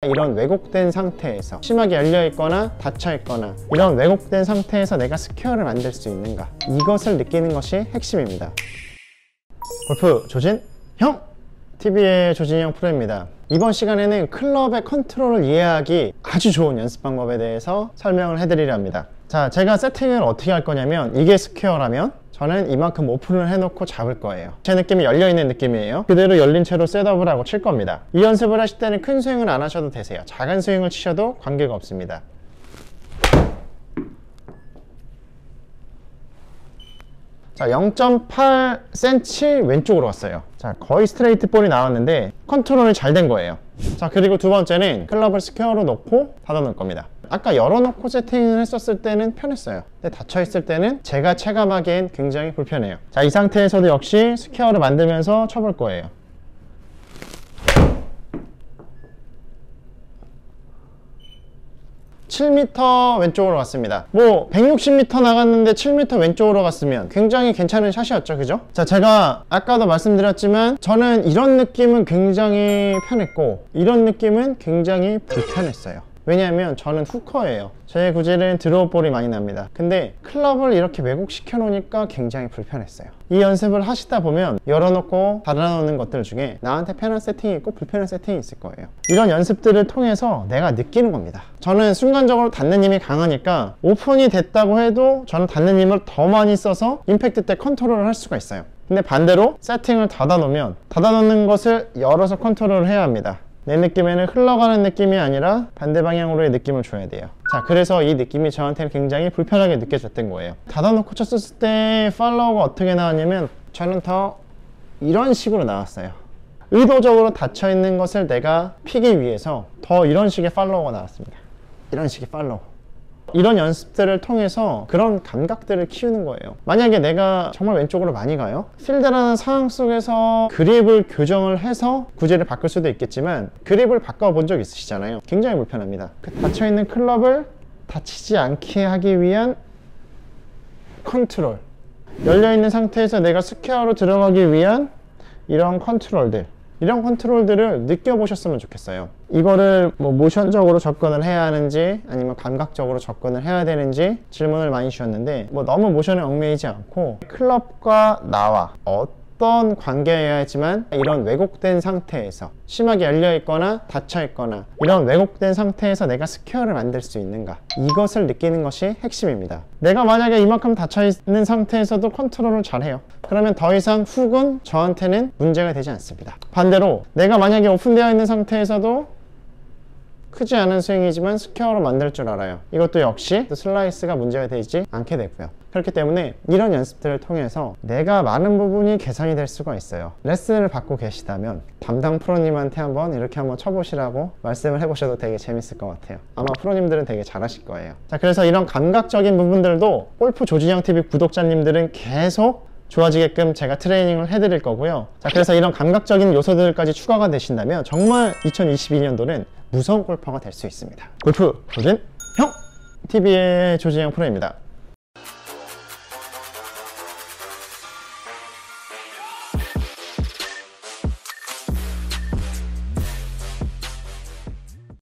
이런 왜곡된 상태에서 심하게 열려있거나 닫혀있거나 이런 왜곡된 상태에서 내가 스퀘어를 만들 수 있는가, 이것을 느끼는 것이 핵심입니다. 골프 조진형 TV의 조진형 프로입니다. 이번 시간에는 클럽의 컨트롤을 이해하기 아주 좋은 연습 방법에 대해서 설명을 해드리려 합니다. 자, 제가 세팅을 어떻게 할 거냐면, 이게 스퀘어라면 저는 이만큼 오픈을 해놓고 잡을 거예요. 제 느낌이 열려있는 느낌이에요. 그대로 열린 채로 셋업을 하고 칠 겁니다. 이 연습을 하실 때는 큰 스윙은 안 하셔도 되세요. 작은 스윙을 치셔도 관계가 없습니다. 자, 0.8cm 왼쪽으로 갔어요. 자, 거의 스트레이트 볼이 나왔는데 컨트롤이 잘 된 거예요. 자, 그리고 두 번째는 클럽을 스퀘어로 놓고 닫아 놓을 겁니다. 아까 열어놓고 세팅을 했었을 때는 편했어요. 근데 닫혀있을 때는 제가 체감하기엔 굉장히 불편해요. 자, 이 상태에서도 역시 스퀘어를 만들면서 쳐볼 거예요. (7m) 왼쪽으로 갔습니다. 뭐 160m 나갔는데 7m 왼쪽으로 갔으면 굉장히 괜찮은 샷이었죠, 그죠? 자, 제가 아까도 말씀드렸지만 저는 이런 느낌은 굉장히 편했고 이런 느낌은 굉장히 불편했어요. 왜냐하면 저는 후커예요. 제 구질은 드로우볼이 많이 납니다. 근데 클럽을 이렇게 왜곡시켜 놓으니까 굉장히 불편했어요. 이 연습을 하시다 보면 열어놓고 닫아놓는 것들 중에 나한테 편한 세팅이 있고 불편한 세팅이 있을 거예요. 이런 연습들을 통해서 내가 느끼는 겁니다. 저는 순간적으로 닫는 힘이 강하니까 오픈이 됐다고 해도 저는 닫는 힘을 더 많이 써서 임팩트 때 컨트롤을 할 수가 있어요. 근데 반대로 세팅을 닫아놓으면 닫아놓는 것을 열어서 컨트롤을 해야 합니다. 내 느낌에는 흘러가는 느낌이 아니라 반대 방향으로의 느낌을 줘야 돼요. 자, 그래서 이 느낌이 저한테는 굉장히 불편하게 느껴졌던 거예요. 닫아놓고 쳤을 때 팔로우가 어떻게 나왔냐면 저는 더 이런 식으로 나왔어요. 의도적으로 닫혀있는 것을 내가 피기 위해서 더 이런 식의 팔로우가 나왔습니다. 이런 식의 팔로우. 이런 연습들을 통해서 그런 감각들을 키우는 거예요. 만약에 내가 정말 왼쪽으로 많이 가요? 필드라는 상황 속에서 그립을 교정을 해서 구질을 바꿀 수도 있겠지만 그립을 바꿔본 적 있으시잖아요. 굉장히 불편합니다. 그 닫혀있는 클럽을 다치지 않게 하기 위한 컨트롤, 열려있는 상태에서 내가 스퀘어로 들어가기 위한 이런 컨트롤들, 이런 컨트롤들을 느껴보셨으면 좋겠어요. 이거를 뭐 모션적으로 접근을 해야 하는지 아니면 감각적으로 접근을 해야 되는지 질문을 많이 주셨는데, 뭐 너무 모션에 얽매이지 않고 클럽과 나와 어떤 관계여야지만 이런 왜곡된 상태에서 심하게 열려있거나 닫혀있거나 이런 왜곡된 상태에서 내가 스퀘어를 만들 수 있는가, 이것을 느끼는 것이 핵심입니다. 내가 만약에 이만큼 닫혀있는 상태에서도 컨트롤을 잘해요. 그러면 더 이상 훅은 저한테는 문제가 되지 않습니다. 반대로 내가 만약에 오픈되어 있는 상태에서도 크지 않은 스윙이지만 스퀘어로 만들 줄 알아요. 이것도 역시 슬라이스가 문제가 되지 않게 되고요. 그렇기 때문에 이런 연습들을 통해서 내가 많은 부분이 개선이 될 수가 있어요. 레슨을 받고 계시다면 담당 프로님한테 이렇게 한번 쳐보시라고 말씀을 해보셔도 되게 재밌을 것 같아요. 아마 프로님들은 되게 잘하실 거예요. 자, 그래서 이런 감각적인 부분들도 골프 조진형 TV 구독자님들은 계속 좋아지게끔 제가 트레이닝을 해드릴 거고요. 자, 그래서 이런 감각적인 요소들까지 추가가 되신다면 정말 2022년도는 무서운 골퍼가 될 수 있습니다. 골프 조진형 TV의 조진형 프로입니다.